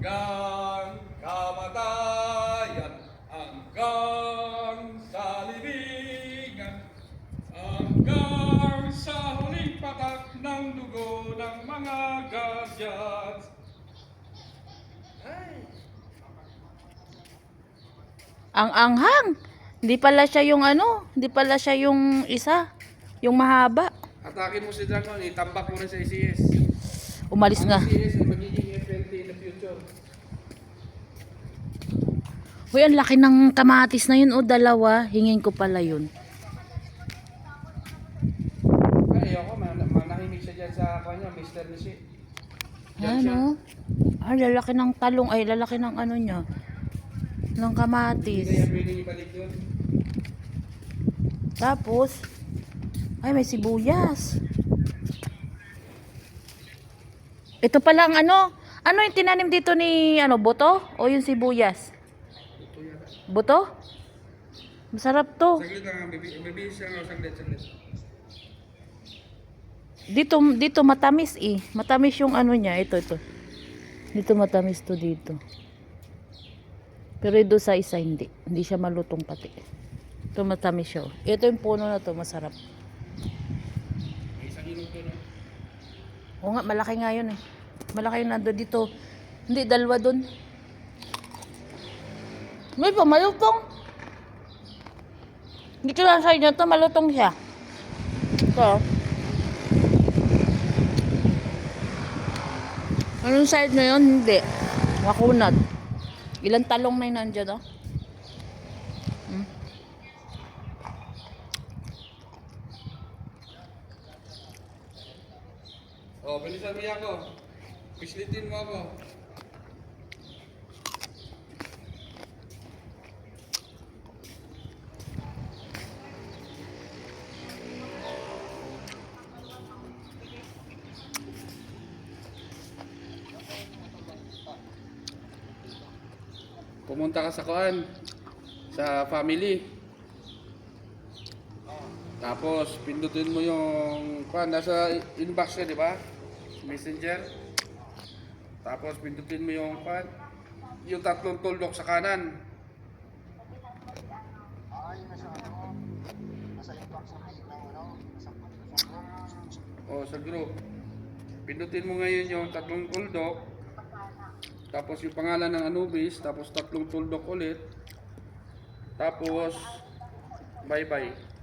hanggang kamatayan, hanggang sa libingan, hanggang sa huling patak ng dugo ng mga guardians. Ay. Ang anghang. Hindi pala siya yung ano, hindi pala siya yung isa, yung mahaba. Atakin mo si Dragon, itambak mo rin sa ACS. Umalis Ang nga. ACS ay magiging FLT in the future. Uy, ang laki ng kamatis na yun, o dalawa. Hingin ko pala yun. Ay, ayoko, manahimik siya dyan sa kanya, Mr. Nishi. Ano? Ay, lalaki ng talong, ay lalaki ng ano niya. Ng Hindi kamatis. kaya pwede ibalik yun. Tapos, ay may sibuyas. Ito pala ang ano yung tinanim dito ni ano, buto? O yung sibuyas? Ito yata. Buto? Masarap to. Saglit lang, bibihis siya nga, saglit. Dito matamis eh. Matamis yung ano niya, ito. Dito matamis to dito. Pero ito sa isa hindi. Hindi siya malutong pati. Ito matamis siya. Ito yung puno na to, masarap. May isang ilog to, no? Oo nga, malaki nga yun eh. Malaki yun nando dito. Hindi, dalawa dun. May pa, malutong. Dito lang sa inyo to, malutong siya. Ito. Anong side na yun? Hindi. Makunat. Ilang talong na yun nandiyan, oh? Oh, bilisan mo yan ako. Pislitin mo ako. Pumunta ka sa kuan, sa family. Tapos pindutin mo yung kuan, nasa inbox ka, di ba? Messenger. Tapos pindutin mo yung kuan, yung tatlong tuldok sa kanan. O sa group. Pindutin mo ngayon yung tatlong tuldok. Tapos yung pangalan ng Anubis, tapos tatlong tuldok ulit. Tapos bye-bye.